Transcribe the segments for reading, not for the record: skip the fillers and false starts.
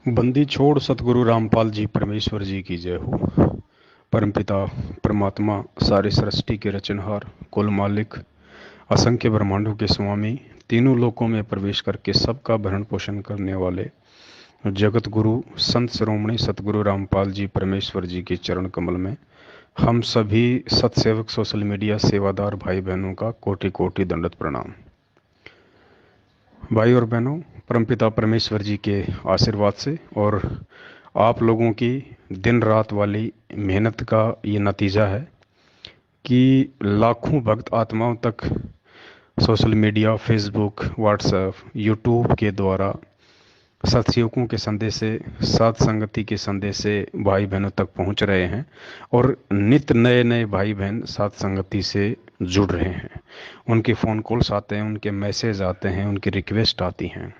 बंदी छोड़ सतगुरु रामपाल जी परमेश्वर जी की जय हो। परमपिता परमात्मा सारे सृष्टि के रचनहार, कुल मालिक, असंख्य ब्रह्मांडों के स्वामी, तीनों लोकों में प्रवेश करके सबका भरण पोषण करने वाले जगत गुरु संत शिरोमणि सतगुरु रामपाल जी परमेश्वर जी के चरण कमल में हम सभी सत्सेवक सोशल मीडिया सेवादार भाई बहनों का कोटि कोटि दंडवत प्रणाम। भाई और बहनों, परमपिता परमेश्वर जी के आशीर्वाद से और आप लोगों की दिन रात वाली मेहनत का ये नतीजा है कि लाखों भक्त आत्माओं तक social media, Facebook, WhatsApp, YouTube के द्वारा सत्संगों के संदेश से, साध संगति के संदेश से भाई बहनों तक पहुंच रहे हैं और नित नए नए भाई बहन साध संगति से जुड़ रहे हैं। उनके फ़ोन कॉल्स आते हैं, उनके मैसेज आते हैं, उनकी रिक्वेस्ट आती हैं।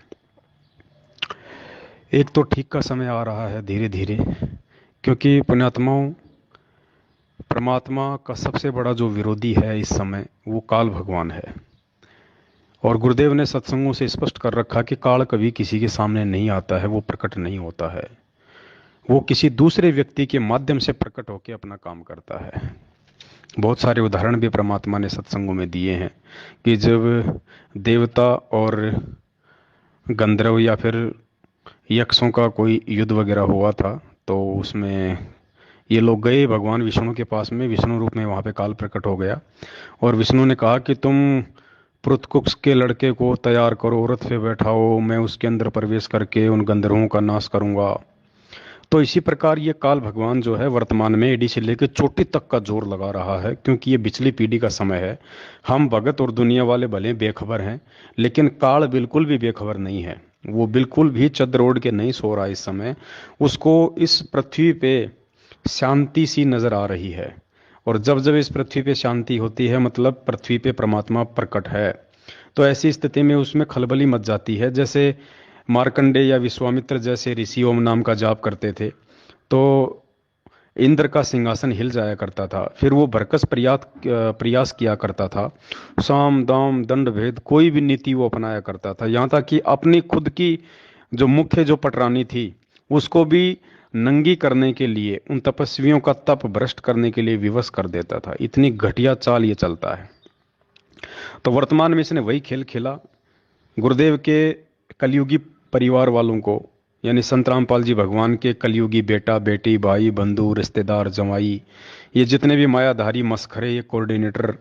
एक तो ठीक का समय आ रहा है धीरे धीरे, क्योंकि पुण्यात्माओं, परमात्मा का सबसे बड़ा जो विरोधी है इस समय वो काल भगवान है। और गुरुदेव ने सत्संगों से स्पष्ट कर रखा कि काल कभी किसी के सामने नहीं आता है, वो प्रकट नहीं होता है, वो किसी दूसरे व्यक्ति के माध्यम से प्रकट होकर अपना काम करता है। बहुत सारे उदाहरण भी परमात्मा ने सत्संगों में दिए हैं कि जब देवता और गंधर्व या फिर यक्षों का कोई युद्ध वगैरह हुआ था, तो उसमें ये लोग गए भगवान विष्णु के पास में, विष्णु रूप में वहाँ पे काल प्रकट हो गया और विष्णु ने कहा कि तुम पृथकुक्ष के लड़के को तैयार करो, रथ पे बैठाओ, मैं उसके अंदर प्रवेश करके उन गंधर्वों का नाश करूंगा। तो इसी प्रकार ये काल भगवान जो है वर्तमान में एडी से लेकर चोटी तक का जोर लगा रहा है, क्योंकि ये पिछली पीढ़ी का समय है। हम भगत और दुनिया वाले भले बेखबर हैं, लेकिन काल बिल्कुल भी बेखबर नहीं है। वो बिल्कुल भी चद्र ओढ़ के नहीं सो रहा इस समय। उसको इस पृथ्वी पे शांति सी नजर आ रही है, और जब जब इस पृथ्वी पे शांति होती है मतलब पृथ्वी पे परमात्मा प्रकट है। तो ऐसी स्थिति में उसमें खलबली मच जाती है। जैसे मार्कंडे या विश्वामित्र जैसे ऋषि ओम नाम का जाप करते थे, तो इंद्र का सिंहासन हिल जाया करता था। फिर वो भरकस प्रयास किया करता था, साम दाम दंड भेद कोई भी नीति वो अपनाया करता था, यहाँ तक कि अपनी खुद की जो मुख्य जो पटरानी थी उसको भी नंगी करने के लिए, उन तपस्वियों का तप भ्रष्ट करने के लिए विवश कर देता था। इतनी घटिया चाल ये चलता है। तो वर्तमान में इसने वही खेल खेला। गुरुदेव के कलयुगी परिवार वालों को, यानी संत रामपाल जी भगवान के कलयुगी बेटा बेटी, भाई बंधु, रिश्तेदार, जमाई, ये जितने भी मायाधारी मस्खरे, ये कोऑर्डिनेटर,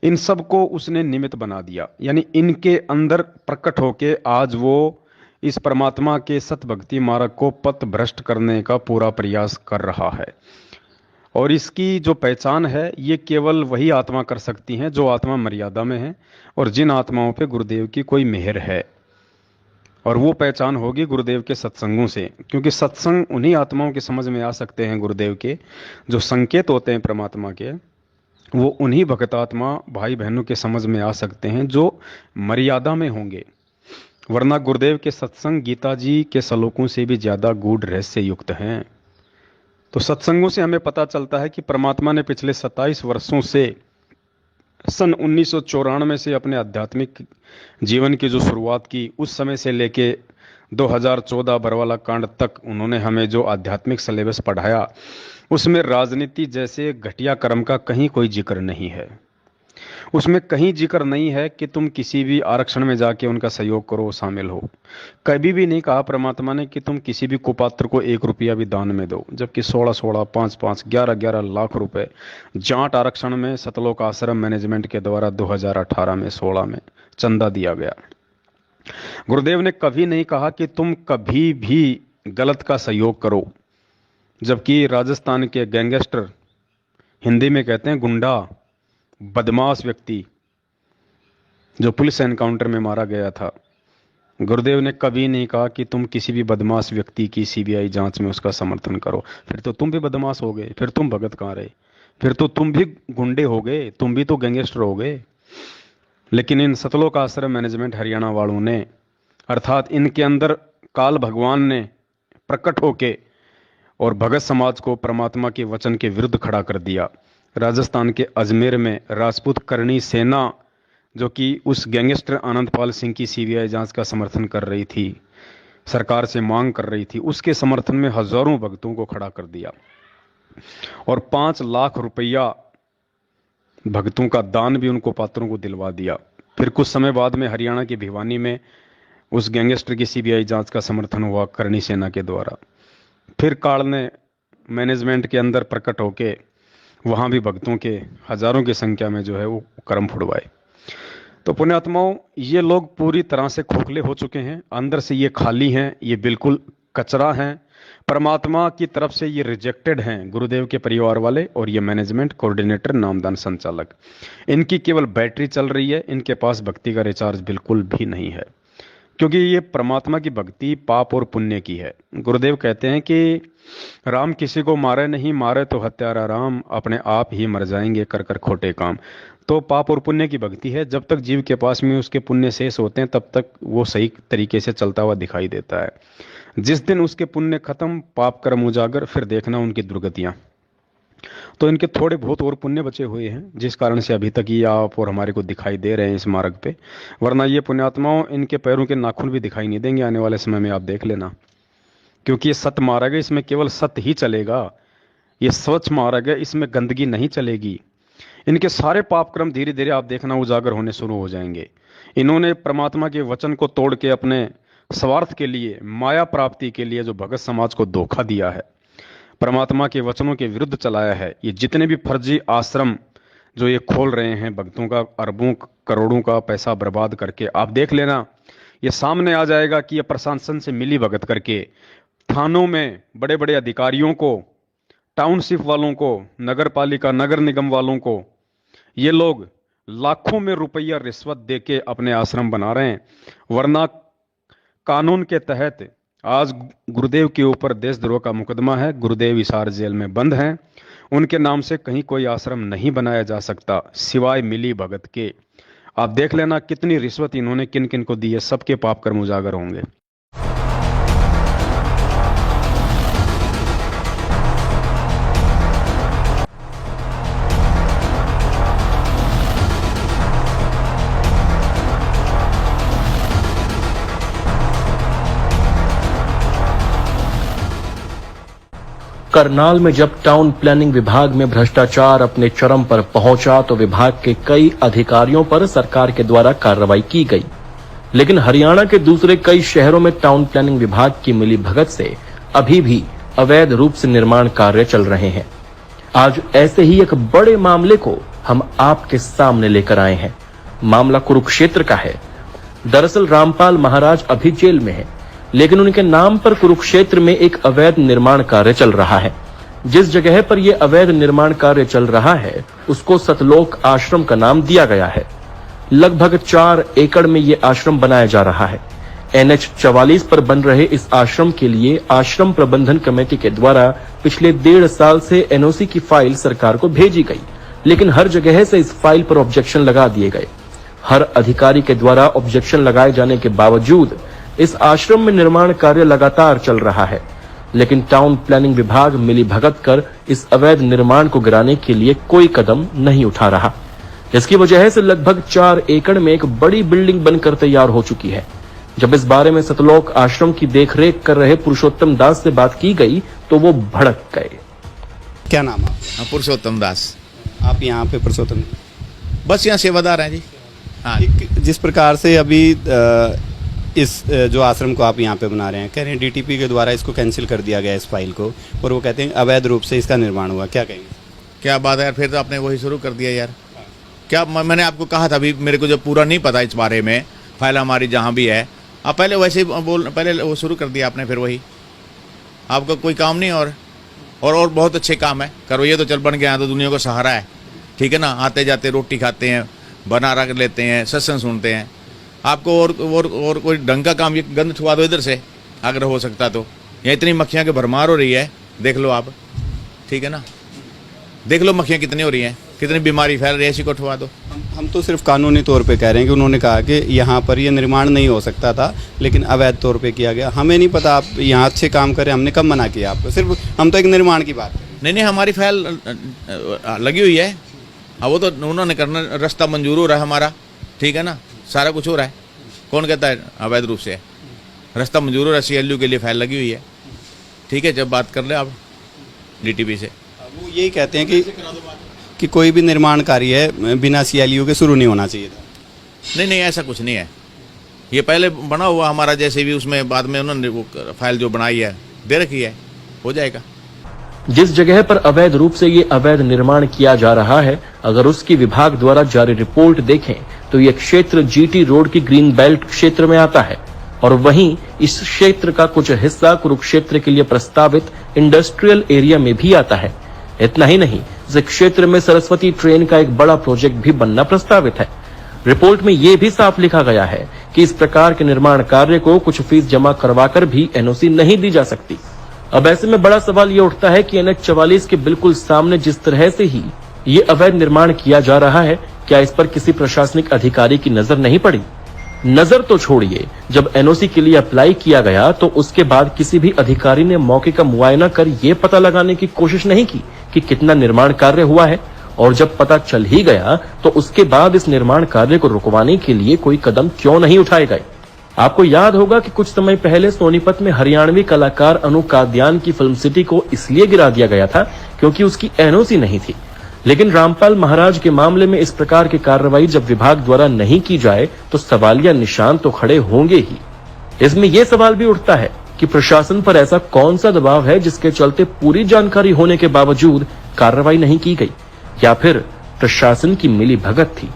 इन सब को उसने निमित्त बना दिया। यानी इनके अंदर प्रकट होके आज वो इस परमात्मा के सत भक्ति मार्ग को पथ भ्रष्ट करने का पूरा प्रयास कर रहा है। और इसकी जो पहचान है ये केवल वही आत्मा कर सकती हैं जो आत्मा मर्यादा में है और जिन आत्माओं पे गुरुदेव की कोई मेहर है। और वो पहचान होगी गुरुदेव के सत्संगों से, क्योंकि सत्संग उन्हीं आत्माओं के समझ में आ सकते हैं। गुरुदेव के जो संकेत होते हैं परमात्मा के, वो उन्हीं भक्तात्मा भाई बहनों के समझ में आ सकते हैं जो मर्यादा में होंगे। वरना गुरुदेव के सत्संग गीता जी के श्लोकों से भी ज्यादा गूढ़ रहस्य युक्त हैं। तो सत्संगों से हमें पता चलता है कि परमात्मा ने पिछले 27 वर्षों से, सन 1994 से अपने आध्यात्मिक जीवन की जो शुरुआत की, उस समय से लेके 2014 बरवाला कांड तक उन्होंने हमें जो आध्यात्मिक सिलेबस पढ़ाया, उसमें राजनीति जैसे घटिया कर्म का कहीं कोई जिक्र नहीं है। उसमें कहीं जिक्र नहीं है कि तुम किसी भी आरक्षण में जाके उनका सहयोग करो, शामिल हो। कभी भी नहीं कहा परमात्मा ने कि तुम किसी भी कुपात्र को 1 रुपया भी दान में दो, जबकि 16-16, 5-5, 11-11 लाख रुपए जाट आरक्षण में सतलोक आश्रम मैनेजमेंट के द्वारा 2018 में 16 में चंदा दिया गया। गुरुदेव ने कभी नहीं कहा कि तुम कभी भी गलत का सहयोग करो, जबकि राजस्थान के गैंगस्टर, हिंदी में कहते हैं गुंडा, बदमाश व्यक्ति जो पुलिस एनकाउंटर में मारा गया था, गुरुदेव ने कभी नहीं कहा कि तुम किसी भी बदमाश व्यक्ति की सीबीआई जांच में उसका समर्थन करो। फिर तो तुम भी बदमाश हो गए, फिर तुम भगत कहाँ रहे, फिर तो तुम भी गुंडे हो गए, तुम भी तो गैंगस्टर हो गए। लेकिन इन सतलोक आश्रम मैनेजमेंट हरियाणा वालों ने, अर्थात इनके अंदर काल भगवान ने प्रकट होके और भगत समाज को परमात्मा के वचन के विरुद्ध खड़ा कर दिया। राजस्थान के अजमेर में राजपूत करणी सेना, जो कि उस गैंगस्टर आनंदपाल सिंह की सीबीआई जांच का समर्थन कर रही थी, सरकार से मांग कर रही थी, उसके समर्थन में हजारों भक्तों को खड़ा कर दिया और 5 लाख रुपया भक्तों का दान भी उनको पात्रों को दिलवा दिया। फिर कुछ समय बाद में हरियाणा की भिवानी में उस गैंगस्टर की सीबीआई जांच का समर्थन हुआ करणी सेना के द्वारा। फिर काल ने मैनेजमेंट के अंदर प्रकट होके वहां भी भक्तों के हजारों की संख्या में जो है वो कर्म फुड़वाए। तो पुण्यात्माओं, ये लोग पूरी तरह से खोखले हो चुके हैं, अंदर से ये खाली हैं, ये बिल्कुल कचरा हैं। परमात्मा की तरफ से ये रिजेक्टेड हैं, गुरुदेव के परिवार वाले और ये मैनेजमेंट, कोऑर्डिनेटर, नामदान संचालक। इनकी केवल बैटरी चल रही है, इनके पास भक्ति का रिचार्ज बिल्कुल भी नहीं है, क्योंकि ये परमात्मा की भक्ति पाप और पुण्य की है। गुरुदेव कहते हैं कि राम किसी को मारे नहीं, मारे तो हत्यारा राम, अपने आप ही मर जाएंगे कर कर खोटे काम। तो पाप और पुण्य की भक्ति है, जब तक जीव के पास में उसके पुण्य शेष होते हैं तब तक वो सही तरीके से चलता हुआ दिखाई देता है। जिस दिन उसके पुण्य खत्म, पाप कर्म उजागर, फिर देखना उनकी दुर्गतियां। तो इनके थोड़े बहुत और पुण्य बचे हुए हैं, जिस कारण से अभी तक ये आप और हमारे को दिखाई दे रहे हैं इस मार्ग पे। वरना ये पुण्यात्माओं, इनके पैरों के नाखून भी दिखाई नहीं देंगे आने वाले समय में, आप देख लेना। क्योंकि ये सत मार्ग है, इसमें केवल सत्य ही चलेगा। ये स्वच्छ मार्ग है, इसमें गंदगी नहीं चलेगी। इनके सारे पाप क्रम धीरे धीरे आप देखना उजागर होने शुरू हो जाएंगे। इन्होंने परमात्मा के वचन को तोड़ के अपने स्वार्थ के लिए, माया प्राप्ति के लिए जो भगत समाज को धोखा दिया है, परमात्मा के वचनों के विरुद्ध चलाया है। ये जितने भी फर्जी आश्रम जो ये खोल रहे हैं, भक्तों का अरबों करोड़ों का पैसा बर्बाद करके, आप देख लेना, ये सामने आ जाएगा कि ये प्रशासन से मिली भगत करके थानों में बड़े बड़े अधिकारियों को, टाउनशिप वालों को, नगर पालिका नगर निगम वालों को, ये लोग लाखों में रुपया रिश्वत देके अपने आश्रम बना रहे हैं। वरना कानून के तहत आज गुरुदेव के ऊपर देशद्रोह का मुकदमा है, गुरुदेव हिसार जेल में बंद हैं। उनके नाम से कहीं कोई आश्रम नहीं बनाया जा सकता सिवाय मिली भगत के। आप देख लेना कितनी रिश्वत इन्होंने किन किन को दी है, सबके पाप कर्म उजागर होंगे। करनाल में जब टाउन प्लानिंग विभाग में भ्रष्टाचार अपने चरम पर पहुंचा तो विभाग के कई अधिकारियों पर सरकार के द्वारा कार्रवाई की गई। लेकिन हरियाणा के दूसरे कई शहरों में टाउन प्लानिंग विभाग की मिलीभगत से अभी भी अवैध रूप से निर्माण कार्य चल रहे हैं। आज ऐसे ही एक बड़े मामले को हम आपके सामने लेकर आए हैं। मामला कुरुक्षेत्र का है। दरअसल रामपाल महाराज अभी जेल में है, लेकिन उनके नाम पर कुरुक्षेत्र में एक अवैध निर्माण कार्य चल रहा है। जिस जगह पर यह अवैध निर्माण कार्य चल रहा है उसको सतलोक आश्रम का नाम दिया गया है। लगभग 4 एकड़ में यह आश्रम बनाया जा रहा है। NH 44 पर बन रहे इस आश्रम के लिए आश्रम प्रबंधन कमेटी के द्वारा पिछले 1.5 साल से NOC की फाइल सरकार को भेजी गई, लेकिन हर जगह से इस फाइल पर ऑब्जेक्शन लगा दिए गए। हर अधिकारी के द्वारा ऑब्जेक्शन लगाए जाने के बावजूद इस आश्रम में निर्माण कार्य लगातार चल रहा है। लेकिन टाउन प्लानिंग विभाग मिलीभगत कर इस अवैध निर्माण को गिराने के लिए कोई कदम नहीं उठा रहा। इसकी वजह से लगभग 4 एकड़ में एक बड़ी बिल्डिंग बनकर तैयार हो चुकी है। जब इस बारे में सतलोक आश्रम की देखरेख कर रहे पुरुषोत्तम दास से बात की गई तो वो भड़क गए। क्या नाम है? पुरुषोत्तम दास। आप यहाँ पे पुरुषोत्तम, बस यहाँ सेवादार हैं जी। हाँ, जिस प्रकार से अभी इस जो आश्रम को आप यहाँ पे बना रहे हैं, कह रहे हैं DTP के द्वारा इसको कैंसिल कर दिया गया इस फाइल को, और वो कहते हैं अवैध रूप से इसका निर्माण हुआ, क्या कहेंगे? क्या बात है यार, फिर तो आपने वही शुरू कर दिया यार। क्या मैंने आपको कहा था अभी, मेरे को जब पूरा नहीं पता इस बारे में, फाइल हमारी जहाँ भी है, आप पहले वैसे ही पहले वो शुरू कर दिया आपने, फिर वही। आपका कोई काम नहीं और बहुत अच्छे काम है, करो ये तो चल बन गया तो दुनिया को सहारा है, ठीक है ना। आते जाते रोटी खाते हैं, बना रख लेते हैं, सत्संग सुनते हैं। आपको और कोई ढंग का काम, ये गंद छुआ दो इधर से अगर हो सकता तो। यहाँ इतनी मक्खियाँ की भरमार हो रही है, देख लो आप, ठीक है ना। देख लो मक्खियाँ कितनी हो रही हैं, कितनी बीमारी फैल रही है, इसी को उठवा दो। हम तो सिर्फ कानूनी तौर पे कह रहे हैं कि उन्होंने कहा कि यहाँ पर ये निर्माण नहीं हो सकता था, लेकिन अवैध तौर पे किया गया। हमें नहीं पता आप यहाँ अच्छे काम करें, हमने कब मना किया आपको? सिर्फ हम तो एक निर्माण की बात। नहीं, हमारी फाइल लगी हुई है। अब वो तो उन्होंने करना, रास्ता मंजूर हो रहा है हमारा, ठीक है ना, सारा कुछ हो रहा है। कौन कहता है अवैध रूप से है? रास्ता मंजूर हो रहा है, CLU के लिए फाइल लगी हुई है। ठीक है, जब बात कर ले आप DTP से। वो यही कहते हैं कि कोई भी निर्माण कार्य है बिना CLU के शुरू नहीं होना चाहिए था। नहीं, ऐसा कुछ नहीं है। ये पहले बना हुआ हमारा, जैसे भी उसमें बाद में उन्होंने वो फाइल जो बनाई है दे रखी है, हो जाएगा। जिस जगह पर अवैध रूप से ये अवैध निर्माण किया जा रहा है, अगर उसकी विभाग द्वारा जारी रिपोर्ट देखें तो ये क्षेत्र GT रोड की ग्रीन बेल्ट क्षेत्र में आता है और वहीं इस क्षेत्र का कुछ हिस्सा कुरुक्षेत्र के लिए प्रस्तावित इंडस्ट्रियल एरिया में भी आता है। इतना ही नहीं, इस क्षेत्र में सरस्वती ट्रेन का एक बड़ा प्रोजेक्ट भी बनना प्रस्तावित है। रिपोर्ट में यह भी साफ लिखा गया है कि इस प्रकार के निर्माण कार्य को कुछ फीस जमा करवाकर भी NOC नहीं दी जा सकती। अब ऐसे में बड़ा सवाल ये उठता है कि NH 44 के बिल्कुल सामने जिस तरह से ही ये अवैध निर्माण किया जा रहा है, क्या इस पर किसी प्रशासनिक अधिकारी की नजर नहीं पड़ी? नजर तो छोड़िए, जब NOC के लिए अप्लाई किया गया तो उसके बाद किसी भी अधिकारी ने मौके का मुआयना कर ये पता लगाने की कोशिश नहीं की कि कितना निर्माण कार्य हुआ है, और जब पता चल ही गया तो उसके बाद इस निर्माण कार्य को रुकवाने के लिए कोई कदम क्यों नहीं उठाए गए? आपको याद होगा कि कुछ समय पहले सोनीपत में हरियाणवी कलाकार अनु कादियान की फिल्म सिटी को इसलिए गिरा दिया गया था क्योंकि उसकी NOC नहीं थी। लेकिन रामपाल महाराज के मामले में इस प्रकार की कार्रवाई जब विभाग द्वारा नहीं की जाए तो सवालिया निशान तो खड़े होंगे ही। इसमें यह सवाल भी उठता है कि प्रशासन पर ऐसा कौन सा दबाव है जिसके चलते पूरी जानकारी होने के बावजूद कार्रवाई नहीं की गई, या फिर प्रशासन की मिली भगत थी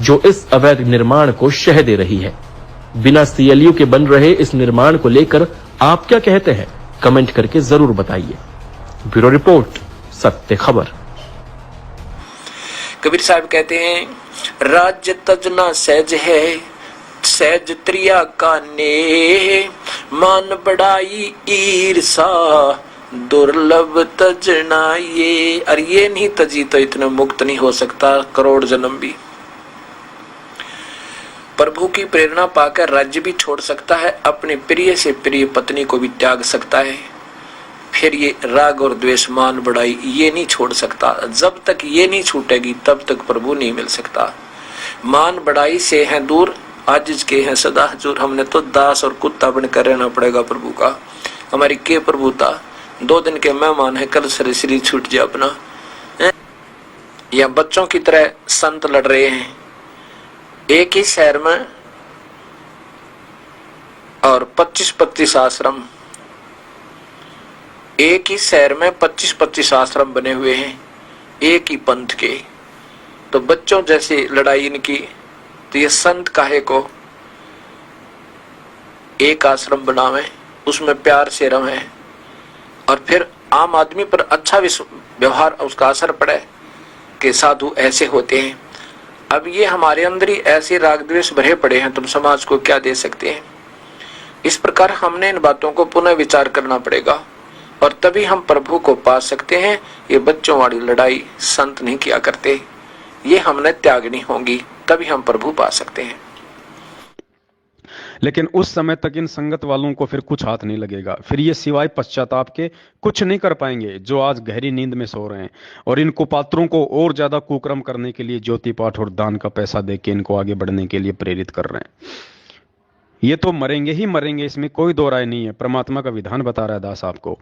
जो इस अवैध निर्माण को शह दे रही है। बिना CLU के बन रहे इस निर्माण को लेकर आप क्या कहते हैं? कमेंट करके जरूर बताइए। ब्यूरो रिपोर्ट, सत्य खबर। कबीर साहब कहते हैं, राज्य तजना सहज है, सहज त्रिया का ने, मान बढ़ाई ईर्षा, दुर्लभ तजना ये। और ये नहीं तजी तो इतना मुक्त नहीं हो सकता करोड़ जन्म भी। प्रभु की प्रेरणा पाकर राज्य भी छोड़ सकता है, अपने प्रिय से प्रिय पत्नी को भी त्याग सकता है, फिर ये राग और द्वेष मान बढ़ाई ये नहीं छोड़ सकता। जब तक ये नहीं छूटेगी तब तक प्रभु नहीं मिल सकता। मान बढ़ाई से हैं दूर, आजिज के हैं सदा हजूर। हमने तो दास और कुत्ता बनकर रहना पड़ेगा प्रभु का। हमारी के प्रभुता 2 दिन के मेहमान है, कल से शरीर छूट जाए अपना। या बच्चों की तरह संत लड़ रहे हैं एक ही शहर में, और 25-25 आश्रम एक ही शहर में 25-25 आश्रम बने हुए हैं एक ही पंथ के। तो बच्चों जैसी लड़ाई इनकी, तो ये संत काहे को एक आश्रम बनावे, उसमें प्यार से रहे, और फिर आम आदमी पर अच्छा व्यवहार उसका असर पड़े कि साधु ऐसे होते हैं। अब ये हमारे अंदर ही ऐसे राग द्वेष भरे पड़े हैं, तुम समाज को क्या दे सकते हैं? इस प्रकार हमने इन बातों को पुनः विचार करना पड़ेगा और तभी हम प्रभु को पा सकते हैं। ये बच्चों वाली लड़ाई संत नहीं किया करते, ये हमने त्यागनी होगी, तभी हम प्रभु पा सकते हैं। लेकिन उस समय तक इन संगत वालों को फिर कुछ हाथ नहीं लगेगा। फिर ये सिवाय पश्चाताप के कुछ नहीं कर पाएंगे जो आज गहरी नींद में सो रहे हैं, और इन कुपात्रों को और ज्यादा कुकर्म करने के लिए ज्योति पाठ और दान का पैसा देके इनको आगे बढ़ने के लिए प्रेरित कर रहे हैं। ये तो मरेंगे ही मरेंगे, इसमें कोई दो राय नहीं है। परमात्मा का विधान बता रहा है दास आपको।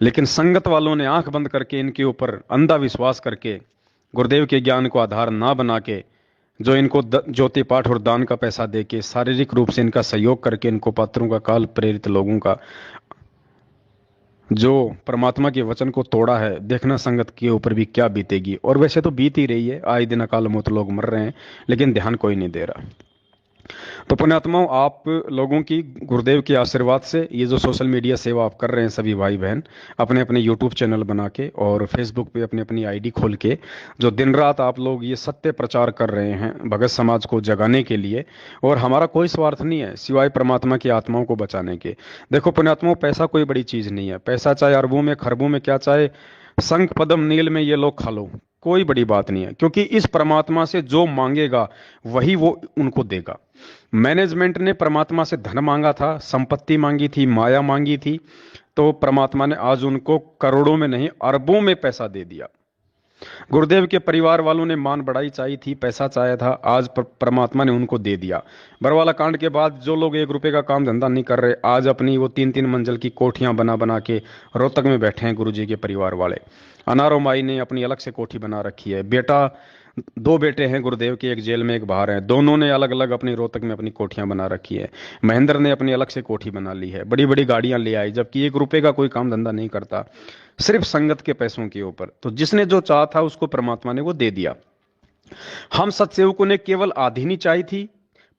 लेकिन संगत वालों ने आंख बंद करके इनके ऊपर अंधा विश्वास करके गुरुदेव के ज्ञान को आधार ना बना के जो इनको ज्योति पाठ और दान का पैसा देके शारीरिक रूप से इनका सहयोग करके इनको पात्रों का काल प्रेरित लोगों का जो परमात्मा के वचन को तोड़ा है, देखना संगत के ऊपर भी क्या बीतेगी। और वैसे तो बीत ही रही है, आए दिन अकाल मौत लोग मर रहे हैं, लेकिन ध्यान कोई नहीं दे रहा। तो पुण्यात्माओं, आप लोगों की गुरुदेव के आशीर्वाद से ये जो सोशल मीडिया सेवा आप कर रहे हैं सभी भाई बहन, अपने अपने यूट्यूब चैनल बना के और फेसबुक पे अपनी अपनी आईडी खोल के जो दिन रात आप लोग ये सत्य प्रचार कर रहे हैं भगत समाज को जगाने के लिए, और हमारा कोई स्वार्थ नहीं है सिवाय परमात्मा की आत्माओं को बचाने के। देखो पुण्यात्माओं, पैसा कोई बड़ी चीज नहीं है। पैसा चाहे अरबों में खरबों में, क्या चाहे शंख पद्म नील में ये लोग खा लो, कोई बड़ी बात नहीं है, क्योंकि इस परमात्मा से जो मांगेगा वही वो उनको देगा। मैनेजमेंट ने परमात्मा से धन मांगा था, संपत्ति मांगी थी, माया मांगी थी, तो परमात्मा ने आज उनको करोड़ों में नहीं अरबों में पैसा दे दिया। गुरुदेव के परिवार वालों ने मान बढ़ाई चाहिए थी, पैसा चाहा था, आज परमात्मा ने उनको दे दिया। बरवाला कांड के बाद जो लोग 1 रुपए का काम धंधा नहीं कर रहे, आज अपनी वो 3-3 मंजिल की कोठियां बना बना के रोहतक में बैठे हैं। गुरुजी के परिवार वाले, अनारो माई ने अपनी अलग से कोठी बना रखी है। बेटा, 2 बेटे हैं गुरुदेव के, एक जेल में एक बाहर है। दोनों ने अलग अलग अपनी रोहतक में अपनी कोठियां बना रखी है। महेंद्र ने अपनी अलग से कोठी बना ली है, बड़ी बड़ी गाड़ियां ले आई, जबकि 1 रुपए का कोई काम धंधा नहीं करता, सिर्फ संगत के पैसों के ऊपर। तो जिसने जो चाहा था उसको परमात्मा ने वो दे दिया। हम सत्सेवकों ने केवल आधीनी चाहिए थी,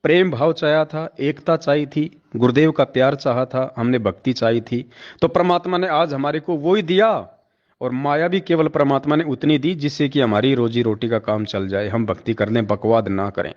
प्रेम भाव चाहा था, एकता चाहिए थी, गुरुदेव का प्यार चाहा था, हमने भक्ति चाहिए थी, तो परमात्मा ने आज हमारे को वो ही दिया। और माया भी केवल परमात्मा ने उतनी दी जिससे कि हमारी रोजी रोटी का काम चल जाए, हम भक्ति करने बकवाद ना करें,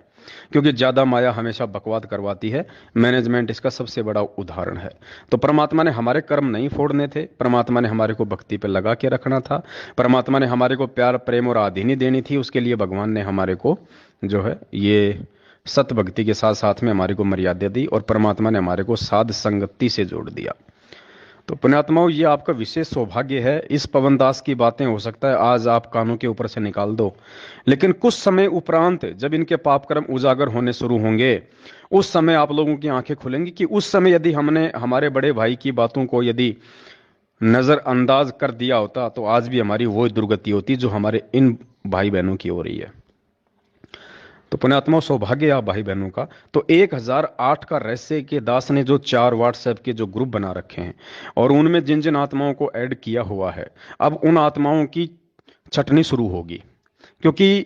क्योंकि ज्यादा माया हमेशा बकवाद करवाती है। मैनेजमेंट इसका सबसे बड़ा उदाहरण है। तो परमात्मा ने हमारे कर्म नहीं फोड़ने थे, परमात्मा ने हमारे को भक्ति पे लगा के रखना था, परमात्मा ने हमारे को प्यार प्रेम और आधीनी देनी थी। उसके लिए भगवान ने हमारे को जो है ये सत भक्ति के साथ साथ में हमारे को मर्यादा दी, और परमात्मा ने हमारे को साध संगति से जोड़ दिया। तो पुण्यात्माओं, ये आपका विशेष सौभाग्य है। इस पवनदास की बातें हो सकता है आज आप कानों के ऊपर से निकाल दो, लेकिन कुछ समय उपरांत जब इनके पाप कर्म उजागर होने शुरू होंगे, उस समय आप लोगों की आंखें खुलेंगी कि उस समय यदि हमने हमारे बड़े भाई की बातों को यदि नजरअंदाज कर दिया होता तो आज भी हमारी वो दुर्गति होती जो हमारे इन भाई बहनों की हो रही है। तो पुण्यात्मा, सौभाग्य आप भाई बहनों का। तो 1008 का रहस्य के दास ने जो 4 व्हाट्सएप के जो ग्रुप बना रखे हैं और उनमें जिन जिन आत्माओं को ऐड किया हुआ है, अब उन आत्माओं की छटनी शुरू होगी, क्योंकि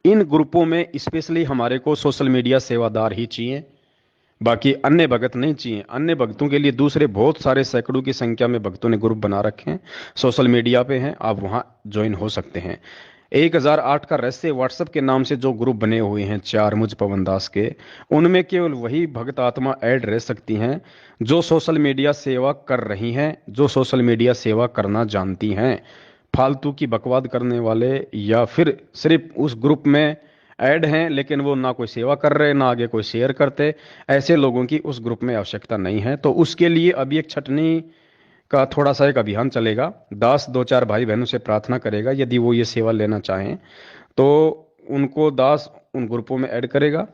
इन ग्रुपों में स्पेशली हमारे को सोशल मीडिया सेवादार ही चाहिए, बाकी अन्य भगत नहीं चाहिए। अन्य भक्तों के लिए दूसरे बहुत सारे सैकड़ों की संख्या में भक्तों ने ग्रुप बना रखे हैं, सोशल मीडिया पे हैं, आप वहां ज्वाइन हो सकते हैं। 1008 का रहस्य व्हाट्सएप के नाम से जो ग्रुप बने हुए हैं 4 मुझ पवनदास के, उनमें केवल वही भक्त आत्मा ऐड रह सकती हैं जो सोशल मीडिया सेवा कर रही हैं, जो सोशल मीडिया सेवा करना जानती हैं। फालतू की बकवाद करने वाले या फिर सिर्फ उस ग्रुप में ऐड हैं लेकिन वो ना कोई सेवा कर रहे, ना आगे कोई शेयर करते, ऐसे लोगों की उस ग्रुप में आवश्यकता नहीं है। तो उसके लिए अभी एक छटनी का थोड़ा सा एक अभियान चलेगा। दास 2-4 भाई बहनों से प्रार्थना करेगा, यदि वो ये सेवा लेना चाहें तो उनको दास उन ग्रुपों में ऐड करेगा,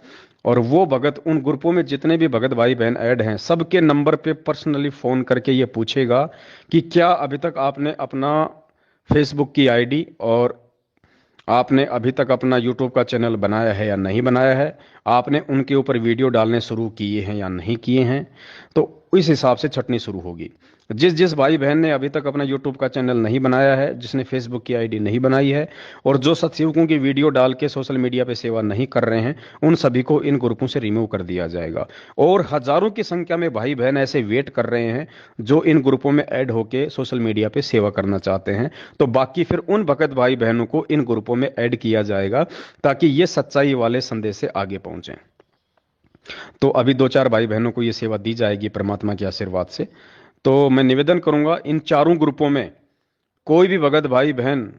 और वो भगत उन ग्रुपों में जितने भी भगत भाई बहन ऐड हैं सबके नंबर पे पर्सनली फ़ोन करके ये पूछेगा कि क्या अभी तक आपने अपना फेसबुक की आईडी और आपने अभी तक अपना यूट्यूब का चैनल बनाया है या नहीं बनाया है, आपने उनके ऊपर वीडियो डालने शुरू किए हैं या नहीं किए हैं। तो इस हिसाब से छटनी शुरू होगी। जिस जिस भाई बहन ने अभी तक अपना यूट्यूब का चैनल नहीं बनाया है, जिसने फेसबुक की आईडी नहीं बनाई है, और जो सत्सेवकों की वीडियो डाल के सोशल मीडिया पे सेवा नहीं कर रहे हैं, उन सभी को इन ग्रुपों से रिमूव कर दिया जाएगा। और हजारों की संख्या में भाई बहन ऐसे वेट कर रहे हैं जो इन ग्रुपों में ऐड होके सोशल मीडिया पे सेवा करना चाहते हैं। तो बाकी फिर उन भगत भाई बहनों को इन ग्रुपों में ऐड किया जाएगा ताकि ये सच्चाई वाले संदेश से आगे पहुंचे। तो अभी 2-4 भाई बहनों को ये सेवा दी जाएगी परमात्मा के आशीर्वाद से। तो मैं निवेदन करूंगा, इन 4 ग्रुपों में कोई भी भगत भाई बहन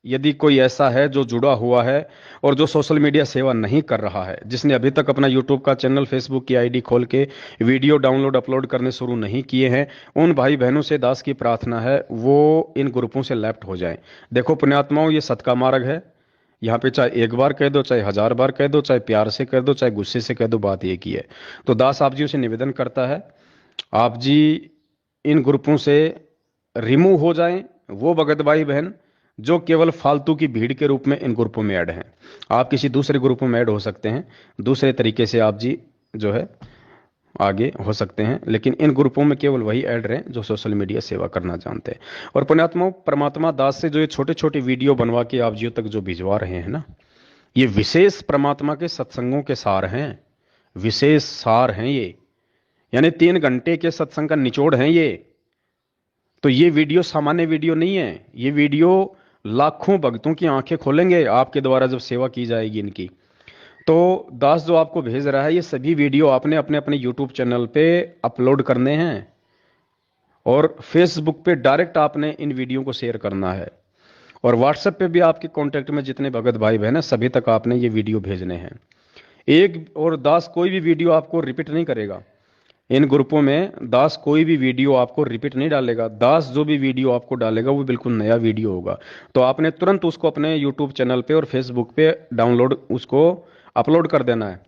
यदि कोई ऐसा है जो जुड़ा हुआ है और जो सोशल मीडिया सेवा नहीं कर रहा है, जिसने अभी तक अपना यूट्यूब का चैनल, फेसबुक की आईडी खोल के वीडियो डाउनलोड अपलोड करने शुरू नहीं किए हैं, उन भाई बहनों से दास की प्रार्थना है वो इन ग्रुपों से लेफ्ट हो जाएं। देखो पुण्यात्माओं, ये सत का मार्ग है। यहाँ पे चाहे 1 बार कह दो, चाहे 1000 बार कह दो, चाहे प्यार से कह दो, चाहे गुस्से से कह दो, बात एक ही है। तो दास आप जी उसे निवेदन करता है, आप जी इन ग्रुपों से रिमूव हो जाएं। वो भगत भाई बहन जो केवल फालतू की भीड़ के रूप में इन ग्रुपों में ऐड हैं, आप किसी दूसरे ग्रुपों में ऐड हो सकते हैं, दूसरे तरीके से आप जी जो है आगे हो सकते हैं, लेकिन इन ग्रुपों में केवल वही ऐड रहे जो सोशल मीडिया सेवा करना जानते हैं। और पुण्यात्माओं, परमात्मा दास से जो ये छोटे छोटे वीडियो बनवा के आप जियो तक जो भिजवा रहे हैं ना, ये विशेष परमात्मा के सत्संगों के सार हैं, विशेष सार हैं ये, यानी 3 घंटे के सत्संग का निचोड़ है ये। तो ये वीडियो सामान्य वीडियो नहीं है, ये वीडियो लाखों भक्तों की आंखें खोलेंगे आपके द्वारा जब सेवा की जाएगी इनकी। तो दास जो आपको भेज रहा है, ये सभी वीडियो आपने अपने अपने यूट्यूब चैनल पे अपलोड करने हैं और फेसबुक पे डायरेक्ट आपने इन वीडियो को शेयर करना है, और व्हाट्सएप पे भी आपके कांटेक्ट में जितने भगत भाई बहन हैं सभी तक आपने ये वीडियो भेजने हैं। एक और दास कोई भी वीडियो आपको रिपीट नहीं करेगा, इन ग्रुपों में दास कोई भी वीडियो आपको रिपीट नहीं डालेगा। दास जो भी वीडियो आपको डालेगा वो बिल्कुल नया वीडियो होगा। तो आपने तुरंत उसको अपने यूट्यूब चैनल पे और फेसबुक पे डाउनलोड उसको अपलोड कर देना है,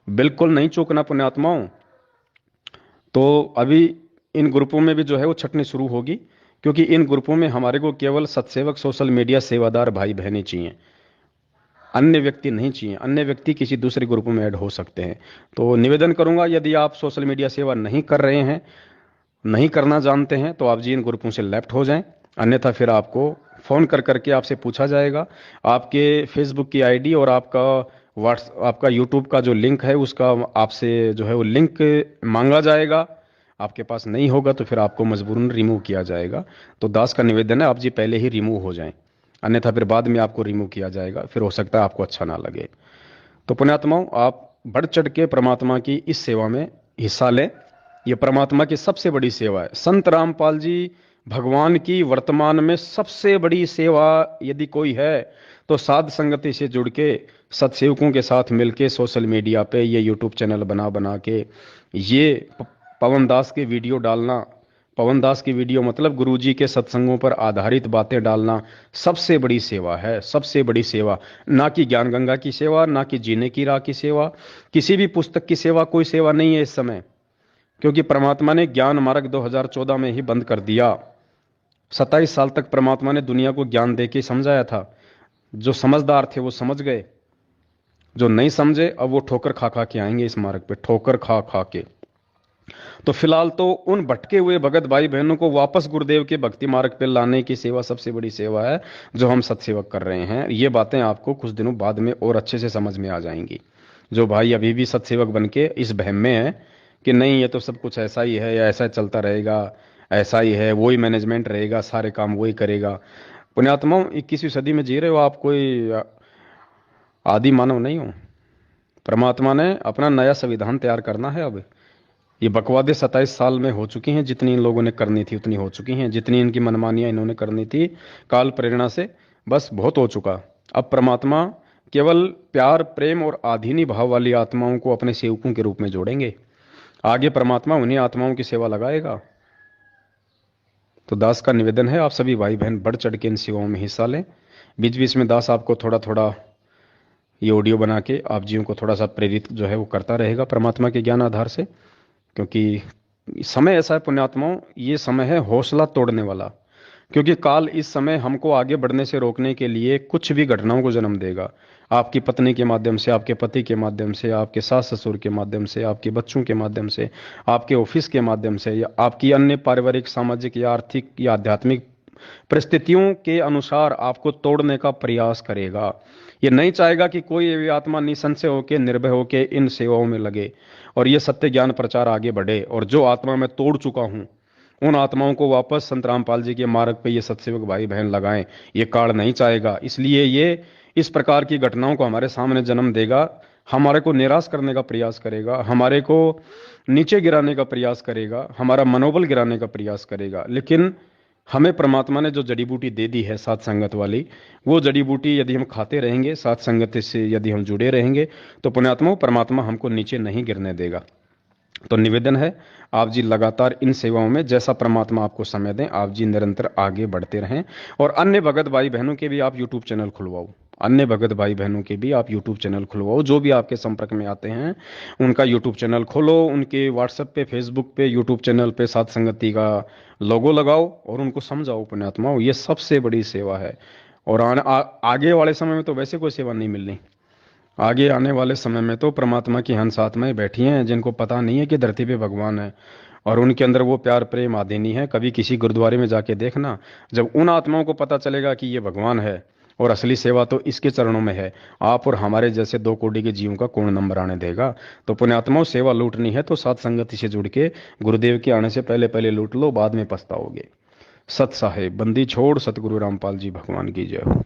बिल्कुल नहीं चूकना पुण्यात्माओं। तो अभी इन ग्रुपों में भी जो है वो छटनी शुरू होगी, क्योंकि इन ग्रुपों में हमारे को केवल सत्सेवक, सोशल मीडिया सेवादार भाई बहनें चाहिए, अन्य व्यक्ति नहीं चाहिए। अन्य व्यक्ति किसी दूसरे ग्रुप में ऐड हो सकते हैं। तो निवेदन करूंगा, यदि आप सोशल मीडिया सेवा नहीं कर रहे हैं, नहीं करना जानते हैं, तो आप जी इन ग्रुपों से लेफ्ट हो जाएं। अन्यथा फिर आपको फ़ोन कर करके आपसे पूछा जाएगा, आपके फेसबुक की आईडी और आपका यूट्यूब का जो लिंक है उसका आपसे जो है वो लिंक मांगा जाएगा। आपके पास नहीं होगा तो फिर आपको मजबूरन रिमूव किया जाएगा। तो दास का निवेदन है, आप जी पहले ही रिमूव हो जाएं, अन्यथा फिर बाद में आपको रिमूव किया जाएगा, फिर हो सकता है आपको अच्छा ना लगे। तो पुण्यात्माओं, आप बढ़ चढ़ के परमात्मा की इस सेवा में हिस्सा लें। ये परमात्मा की सबसे बड़ी सेवा है। संत रामपाल जी भगवान की वर्तमान में सबसे बड़ी सेवा यदि कोई है तो साध संगति से जुड़ के सत्सेवकों के साथ मिलके सोशल मीडिया पे ये यूट्यूब चैनल बना बना के ये पवन दास के वीडियो डालना, पवन दास की वीडियो मतलब गुरुजी के सत्संगों पर आधारित बातें डालना सबसे बड़ी सेवा है। सबसे बड़ी सेवा, ना कि ज्ञान गंगा की सेवा, ना कि जीने की राह की सेवा, किसी भी पुस्तक की सेवा, कोई सेवा नहीं है इस समय, क्योंकि परमात्मा ने ज्ञान मार्ग 2014 में ही बंद कर दिया। 27 साल तक परमात्मा ने दुनिया को ज्ञान दे के समझाया था। जो समझदार थे वो समझ गए, जो नहीं समझे अब वो ठोकर खा खा के आएंगे इस मार्ग पे, ठोकर खा खा के। तो फिलहाल तो उन भटके हुए भगत भाई बहनों को वापस गुरुदेव के भक्ति मार्ग पे लाने की सेवा सबसे बड़ी सेवा है जो हम सत्सेवक कर रहे हैं। ये बातें आपको कुछ दिनों बाद में और अच्छे से समझ में आ जाएंगी। जो भाई अभी भी सत्सेवक बन के इस बहम में है कि नहीं ये तो सब कुछ ऐसा ही है या ऐसा चलता रहेगा, ऐसा ही है, वही मैनेजमेंट रहेगा, सारे काम वही करेगा। पुण्यात्माओं, 21वीं सदी में जी रहे हो आप, कोई आदि मानव नहीं हो। परमात्मा ने अपना नया संविधान तैयार करना है। अब ये बकवादे 27 साल में हो चुकी हैं, जितनी इन लोगों ने करनी थी उतनी हो चुकी हैं, जितनी इनकी मनमानियां इन्होंने करनी थी काल प्रेरणा से, बस बहुत हो चुका। अब परमात्मा केवल प्यार, प्रेम और आधीनी भाव वाली आत्माओं को अपने सेवकों के रूप में जोड़ेंगे। आगे परमात्मा उन्हीं आत्माओं की सेवा लगाएगा। तो दास का निवेदन है, आप सभी भाई बहन बढ़ चढ़ के इन सेवाओं में हिस्सा लें। बीच बीच में दास आपको थोड़ा थोड़ा ये ऑडियो बना के आप जीवों को थोड़ा सा प्रेरित जो है वो करता रहेगा परमात्मा के ज्ञान आधार से, क्योंकि समय ऐसा है पुण्यात्माओं, ये समय है हौसला तोड़ने वाला। क्योंकि काल इस समय हमको आगे बढ़ने से रोकने के लिए कुछ भी घटनाओं को जन्म देगा। आपकी पत्नी के माध्यम से, आपके पति के माध्यम से, आपके सास ससुर के माध्यम से, आपके बच्चों के माध्यम से, आपके ऑफिस के माध्यम से, या आपकी अन्य पारिवारिक, सामाजिक या आर्थिक या आध्यात्मिक परिस्थितियों के अनुसार आपको तोड़ने का प्रयास करेगा। ये नहीं चाहेगा कि कोई भी आत्मा निसंशय होकर, निर्भय होकर इन सेवाओं में लगे और ये सत्य ज्ञान प्रचार आगे बढ़े। और जो आत्मा मैं तोड़ चुका हूं उन आत्माओं को वापस संत रामपाल जी के मार्ग पे ये सत्सेवक भाई बहन लगाएं, ये काल नहीं चाहेगा। इसलिए ये इस प्रकार की घटनाओं को हमारे सामने जन्म देगा, हमारे को निराश करने का प्रयास करेगा, हमारे को नीचे गिराने का प्रयास करेगा, हमारा मनोबल गिराने का प्रयास करेगा। लेकिन हमें परमात्मा ने जो जड़ी बूटी दे दी है साथ संगत वाली, वो जड़ी बूटी यदि हम खाते रहेंगे, साथ संगत से यदि हम जुड़े रहेंगे, तो पुण्यात्मा परमात्मा हमको नीचे नहीं गिरने देगा। तो निवेदन है, आप जी लगातार इन सेवाओं में जैसा परमात्मा आपको समय दें, आप जी निरंतर आगे बढ़ते रहें। और अन्य भगत भाई बहनों के भी आप यूट्यूब चैनल खुलवाओ, अन्य भगत भाई बहनों के भी आप यूट्यूब चैनल खुलवाओ। जो भी आपके संपर्क में आते हैं उनका यूट्यूब चैनल खोलो, उनके व्हाट्सएप पे, फेसबुक पे, यूट्यूब चैनल पे साथ संगति का लोगो लगाओ और उनको समझाओ पुण्यात्माओं, ये सबसे बड़ी सेवा है। और आगे वाले समय में तो वैसे कोई सेवा नहीं मिलनी। आगे आने वाले समय में तो परमात्मा की हंस आत्माएं बैठी हैं जिनको पता नहीं है कि धरती पे भगवान है, और उनके अंदर वो प्यार प्रेम आदि है। कभी किसी गुरुद्वारे में जाके देखना, जब उन आत्माओं को पता चलेगा कि ये भगवान है और असली सेवा तो इसके चरणों में है, आप और हमारे जैसे 2 कोटि के जीवों का कौन नंबर आने देगा। तो पुण्यात्माओं, सेवा लूटनी है तो साथ संगति से जुड़ के गुरुदेव के आने से पहले पहले लूट लो, बाद में पछताओगे। सत साहेब बंदी छोड़, सतगुरु रामपाल जी भगवान की जय हो।